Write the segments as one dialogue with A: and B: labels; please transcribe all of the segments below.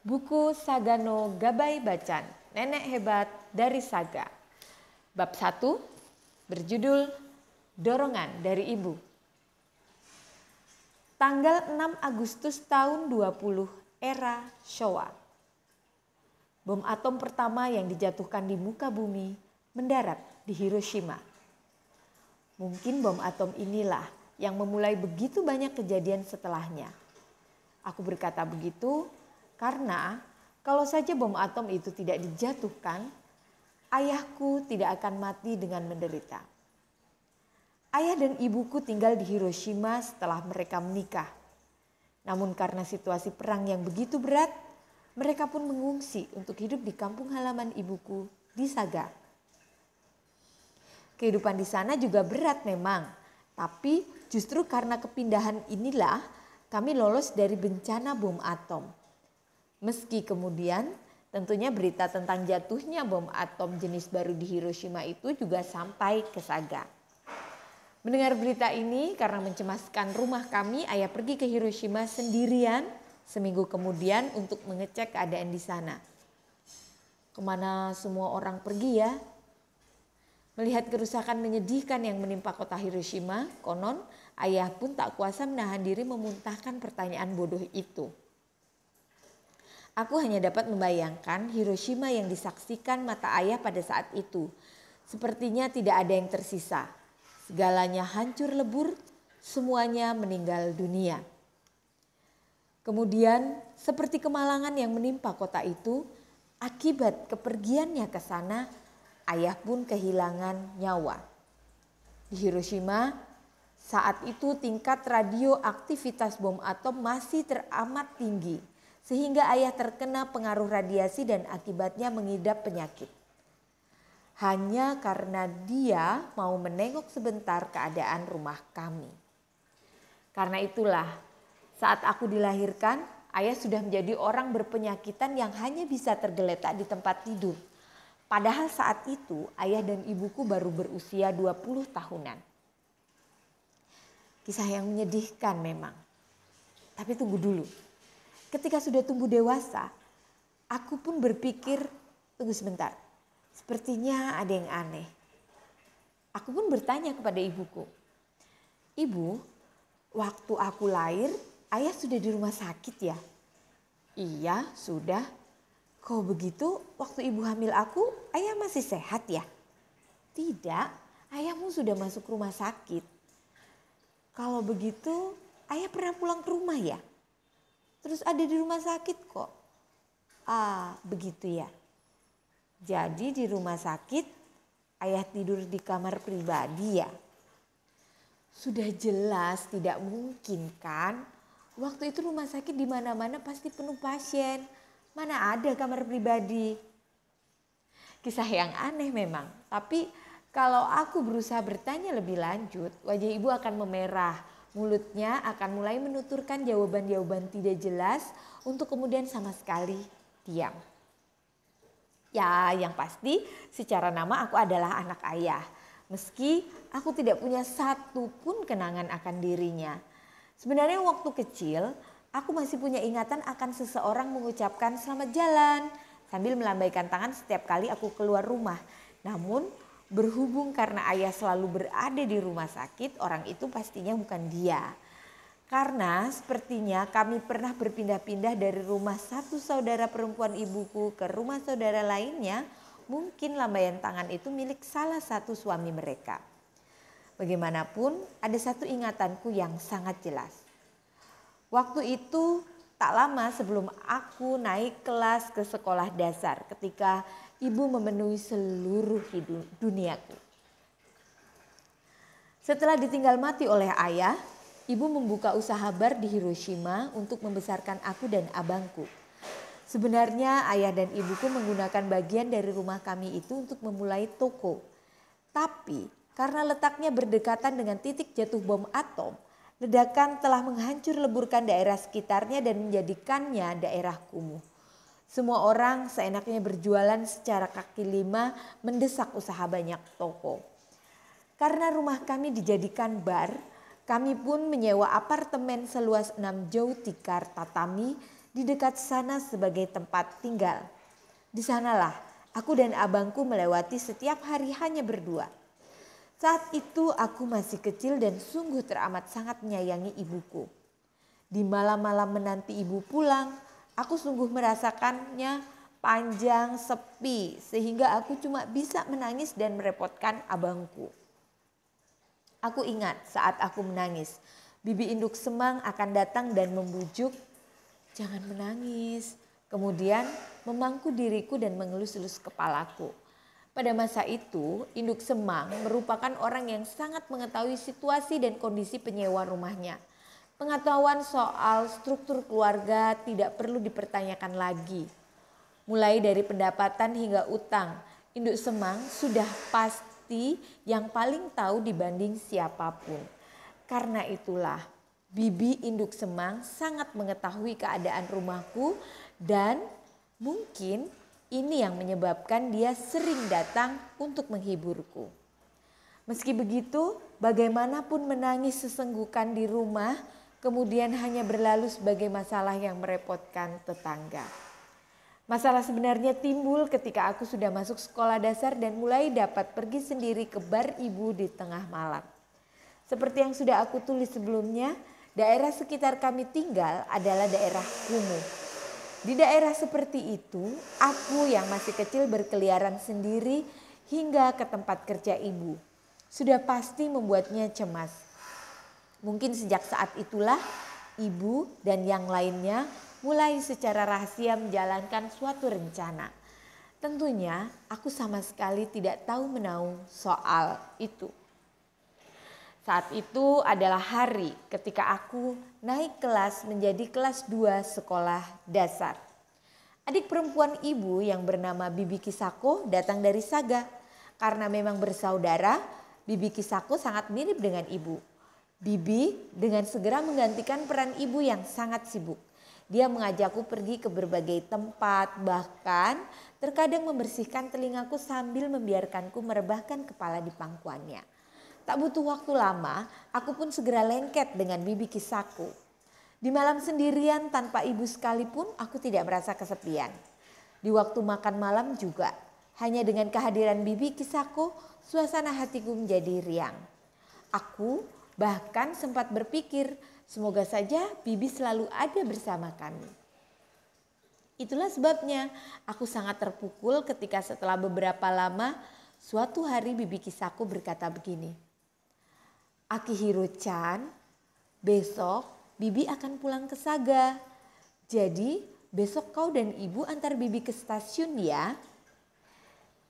A: Buku Sagano Gabai Bacan, Nenek Hebat dari Saga. Bab 1 berjudul Dorongan dari Ibu. Tanggal 6 Agustus tahun 20 era Showa. Bom atom pertama yang dijatuhkan di muka bumi mendarat di Hiroshima. Mungkin bom atom inilah yang memulai begitu banyak kejadian setelahnya. Aku berkata begitu karena kalau saja bom atom itu tidak dijatuhkan, ayahku tidak akan mati dengan menderita. Ayah dan ibuku tinggal di Hiroshima setelah mereka menikah. Namun karena situasi perang yang begitu berat, mereka pun mengungsi untuk hidup di kampung halaman ibuku di Saga. Kehidupan di sana juga berat memang, tapi justru karena kepindahan inilah kami lolos dari bencana bom atom. Meski kemudian tentunya berita tentang jatuhnya bom atom jenis baru di Hiroshima itu juga sampai ke Saga. Mendengar berita ini karena mencemaskan rumah kami, ayah pergi ke Hiroshima sendirian seminggu kemudian untuk mengecek keadaan di sana. Kemana semua orang pergi ya? Melihat kerusakan menyedihkan yang menimpa kota Hiroshima, konon ayah pun tak kuasa menahan diri memuntahkan pertanyaan bodoh itu. Aku hanya dapat membayangkan Hiroshima yang disaksikan mata ayah pada saat itu. Sepertinya tidak ada yang tersisa. Segalanya hancur lebur, semuanya meninggal dunia. Kemudian seperti kemalangan yang menimpa kota itu, akibat kepergiannya ke sana, ayah pun kehilangan nyawa. Di Hiroshima, saat itu tingkat radioaktivitas bom atom masih teramat tinggi, sehingga ayah terkena pengaruh radiasi dan akibatnya mengidap penyakit. Hanya karena dia mau menengok sebentar keadaan rumah kami. Karena itulah, saat aku dilahirkan, ayah sudah menjadi orang berpenyakitan yang hanya bisa tergeletak di tempat tidur. Padahal saat itu ayah dan ibuku baru berusia 20 tahunan. Kisah yang menyedihkan memang. Tapi tunggu dulu. Ketika sudah tumbuh dewasa, aku pun berpikir, tunggu sebentar, sepertinya ada yang aneh. Aku pun bertanya kepada ibuku, "Ibu, waktu aku lahir, ayah sudah di rumah sakit ya?" "Iya, sudah." "Kok begitu, waktu ibu hamil aku, ayah masih sehat ya?" "Tidak, ayahmu sudah masuk rumah sakit." "Kalau begitu, ayah pernah pulang ke rumah ya?" "Terus ada di rumah sakit kok." "Ah, begitu ya. Jadi di rumah sakit ayah tidur di kamar pribadi ya?" Sudah jelas tidak mungkin kan? Waktu itu rumah sakit di mana-mana pasti penuh pasien. Mana ada kamar pribadi? Kisah yang aneh memang. Tapi kalau aku berusaha bertanya lebih lanjut, wajah ibu akan memerah. Mulutnya akan mulai menuturkan jawaban-jawaban tidak jelas untuk kemudian sama sekali diam. Ya, yang pasti secara nama aku adalah anak ayah. Meski aku tidak punya satu pun kenangan akan dirinya. Sebenarnya waktu kecil aku masih punya ingatan akan seseorang mengucapkan selamat jalan sambil melambaikan tangan setiap kali aku keluar rumah. Namun berhubung karena ayah selalu berada di rumah sakit, orang itu pastinya bukan dia. Karena sepertinya kami pernah berpindah-pindah dari rumah satu saudara perempuan ibuku ke rumah saudara lainnya, mungkin lambaian tangan itu milik salah satu suami mereka. Bagaimanapun, ada satu ingatanku yang sangat jelas. Waktu itu tak lama sebelum aku naik kelas ke sekolah dasar ketika ibu memenuhi seluruh duniaku. Setelah ditinggal mati oleh ayah, ibu membuka usaha bar di Hiroshima untuk membesarkan aku dan abangku. Sebenarnya ayah dan ibuku menggunakan bagian dari rumah kami itu untuk memulai toko. Tapi karena letaknya berdekatan dengan titik jatuh bom atom, ledakan telah menghancur leburkan daerah sekitarnya dan menjadikannya daerah kumuh. Semua orang seenaknya berjualan secara kaki lima mendesak usaha banyak toko. Karena rumah kami dijadikan bar, kami pun menyewa apartemen seluas 6 jeu tikar tatami di dekat sana sebagai tempat tinggal. Di sanalah aku dan abangku melewati setiap hari hanya berdua. Saat itu aku masih kecil dan sungguh teramat sangat menyayangi ibuku. Di malam-malam menanti ibu pulang, aku sungguh merasakannya panjang, sepi, sehingga aku cuma bisa menangis dan merepotkan abangku. Aku ingat saat aku menangis, bibi induk semang akan datang dan membujuk, "Jangan menangis." Kemudian memangku diriku dan mengelus-elus kepalaku. Pada masa itu, induk semang merupakan orang yang sangat mengetahui situasi dan kondisi penyewa rumahnya. Pengetahuan soal struktur keluarga tidak perlu dipertanyakan lagi. Mulai dari pendapatan hingga utang, induk semang sudah pasti yang paling tahu dibanding siapapun. Karena itulah, bibi induk semang sangat mengetahui keadaan rumahku dan mungkin ini yang menyebabkan dia sering datang untuk menghiburku. Meski begitu, bagaimanapun menangis sesenggukan di rumah, kemudian hanya berlalu sebagai masalah yang merepotkan tetangga. Masalah sebenarnya timbul ketika aku sudah masuk sekolah dasar dan mulai dapat pergi sendiri ke bar ibu di tengah malam. Seperti yang sudah aku tulis sebelumnya, daerah sekitar kami tinggal adalah daerah kumuh. Di daerah seperti itu, aku yang masih kecil berkeliaran sendiri hingga ke tempat kerja ibu. Sudah pasti membuatnya cemas. Mungkin sejak saat itulah ibu dan yang lainnya mulai secara rahasia menjalankan suatu rencana. Tentunya aku sama sekali tidak tahu menahu soal itu. Saat itu adalah hari ketika aku naik kelas menjadi kelas 2 sekolah dasar. Adik perempuan ibu yang bernama Bibi Kisako datang dari Saga. Karena memang bersaudara, Bibi Kisako sangat mirip dengan ibu. Bibi dengan segera menggantikan peran ibu yang sangat sibuk. Dia mengajakku pergi ke berbagai tempat, bahkan terkadang membersihkan telingaku sambil membiarkanku merebahkan kepala di pangkuannya. Tak butuh waktu lama, aku pun segera lengket dengan Bibi Kisako. Di malam sendirian tanpa ibu sekalipun, aku tidak merasa kesepian. Di waktu makan malam juga, hanya dengan kehadiran Bibi Kisako, suasana hatiku menjadi riang. Aku bahkan sempat berpikir, semoga saja Bibi selalu ada bersama kami. Itulah sebabnya aku sangat terpukul ketika setelah beberapa lama, suatu hari Bibi Kisako berkata begini, "Akihiro-chan, besok Bibi akan pulang ke Saga. Jadi besok kau dan ibu antar Bibi ke stasiun ya."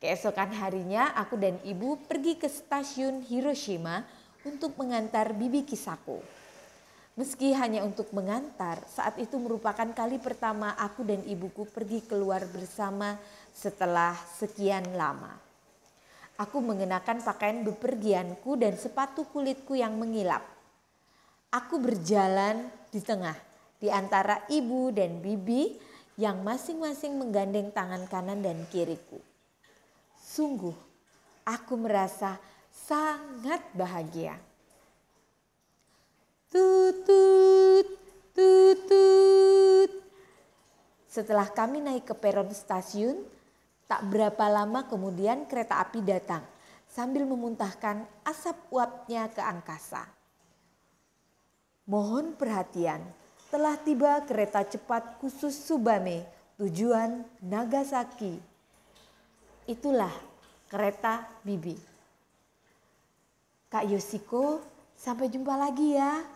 A: Keesokan harinya aku dan ibu pergi ke stasiun Hiroshima untuk mengantar Bibi Kisako. Meski hanya untuk mengantar, saat itu merupakan kali pertama aku dan ibuku pergi keluar bersama setelah sekian lama. Aku mengenakan pakaian bepergianku dan sepatu kulitku yang mengilap. Aku berjalan di tengah, di antara ibu dan bibi yang masing-masing menggandeng tangan kanan dan kiriku. Sungguh, aku merasa sangat bahagia. Tutut, tutut. Setelah kami naik ke peron stasiun, tak berapa lama kemudian kereta api datang sambil memuntahkan asap uapnya ke angkasa. Mohon perhatian, telah tiba kereta cepat khusus Tsubame tujuan Nagasaki. Itulah kereta Bibi. Kak Yoshiko, sampai jumpa lagi ya.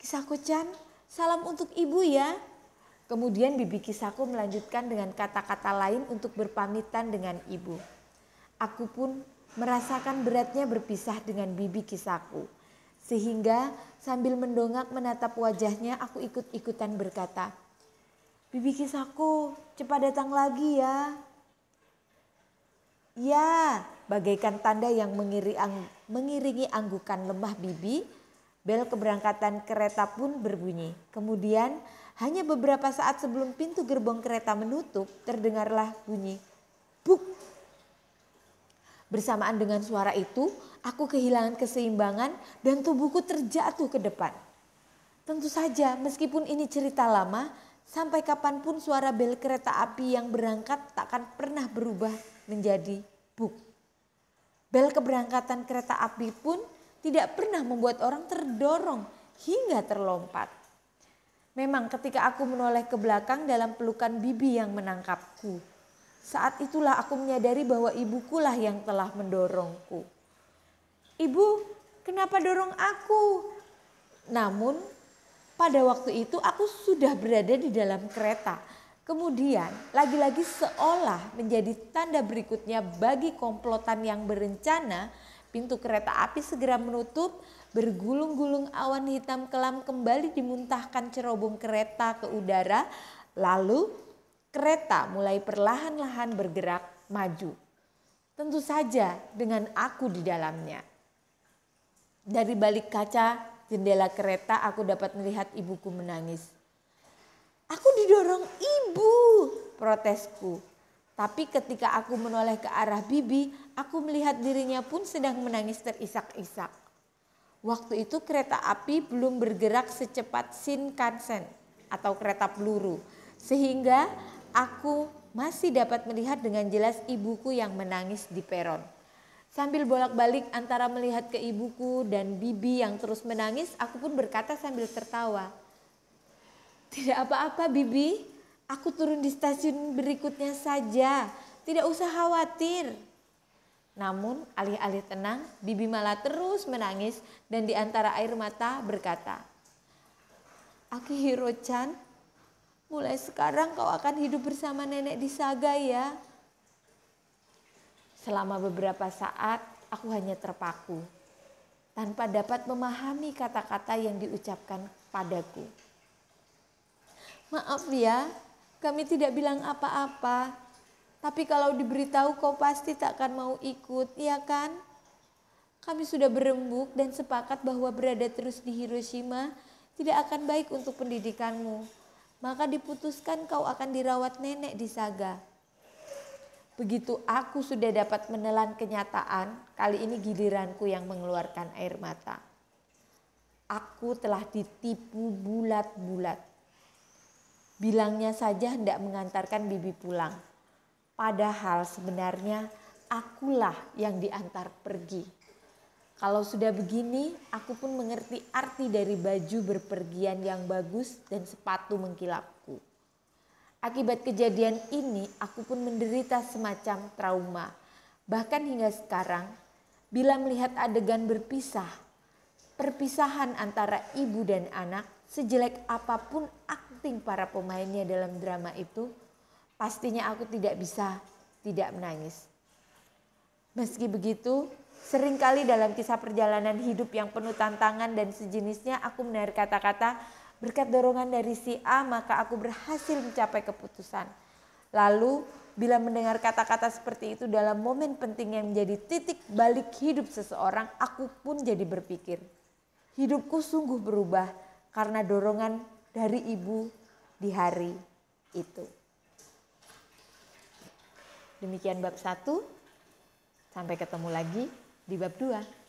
A: Kisako-chan, salam untuk ibu ya. Kemudian Bibi Kisako melanjutkan dengan kata-kata lain untuk berpamitan dengan ibu. Aku pun merasakan beratnya berpisah dengan Bibi Kisako. Sehingga sambil mendongak menatap wajahnya aku ikut-ikutan berkata, "Bibi Kisako, cepat datang lagi ya." Ya, bagaikan tanda yang mengiringi anggukan lemah Bibi, bel keberangkatan kereta pun berbunyi. Kemudian hanya beberapa saat sebelum pintu gerbong kereta menutup, terdengarlah bunyi buk. Bersamaan dengan suara itu, aku kehilangan keseimbangan dan tubuhku terjatuh ke depan. Tentu saja meskipun ini cerita lama, Sampai kapanpun suara bel kereta api yang berangkat takkan pernah berubah menjadi buk. Bel keberangkatan kereta api pun tidak pernah membuat orang terdorong hingga terlompat. Memang ketika aku menoleh ke belakang dalam pelukan bibi yang menangkapku. Saat itulah aku menyadari bahwa ibukulah yang telah mendorongku. Ibu, kenapa dorong aku? Namun pada waktu itu aku sudah berada di dalam kereta. Kemudian lagi-lagi seolah menjadi tanda berikutnya bagi komplotan yang berencana, pintu kereta api segera menutup, bergulung-gulung awan hitam kelam kembali dimuntahkan cerobong kereta ke udara, lalu kereta mulai perlahan-lahan bergerak maju. Tentu saja dengan aku di dalamnya. Dari balik kaca jendela kereta aku dapat melihat ibuku menangis. Aku didorong ibu, protesku. Tapi ketika aku menoleh ke arah bibi, aku melihat dirinya pun sedang menangis terisak-isak. Waktu itu kereta api belum bergerak secepat Shinkansen atau kereta peluru. Sehingga aku masih dapat melihat dengan jelas ibuku yang menangis di peron. Sambil bolak-balik antara melihat ke ibuku dan bibi yang terus menangis, aku pun berkata sambil tertawa. Tidak apa-apa bibi, aku turun di stasiun berikutnya saja, tidak usah khawatir. Namun alih-alih tenang, bibi malah terus menangis dan di antara air mata berkata, Akihiro-chan, mulai sekarang kau akan hidup bersama nenek di Saga ya. Selama beberapa saat aku hanya terpaku tanpa dapat memahami kata-kata yang diucapkan padaku. Maaf ya, kami tidak bilang apa-apa. Tapi kalau diberitahu kau pasti tak akan mau ikut, ya kan? Kami sudah berembuk dan sepakat bahwa berada terus di Hiroshima tidak akan baik untuk pendidikanmu. Maka diputuskan kau akan dirawat nenek di Saga. Begitu aku sudah dapat menelan kenyataan, kali ini giliranku yang mengeluarkan air mata. Aku telah ditipu bulat-bulat. Bilangnya saja hendak mengantarkan bibi pulang. Padahal sebenarnya akulah yang diantar pergi. Kalau sudah begini, aku pun mengerti arti dari baju berpergian yang bagus dan sepatu mengkilapku. Akibat kejadian ini, aku pun menderita semacam trauma. Bahkan hingga sekarang, bila melihat adegan berpisah, perpisahan antara ibu dan anak, sejelek apapun akting para pemainnya dalam drama itu, pastinya aku tidak bisa tidak menangis. Meski begitu, seringkali dalam kisah perjalanan hidup yang penuh tantangan dan sejenisnya, aku mendengar kata-kata, berkat dorongan dari si A maka aku berhasil mencapai keputusan. Lalu bila mendengar kata-kata seperti itu dalam momen penting yang menjadi titik balik hidup seseorang, aku pun jadi berpikir. Hidupku sungguh berubah karena dorongan dari ibu di hari itu. Demikian bab 1, sampai ketemu lagi di bab 2.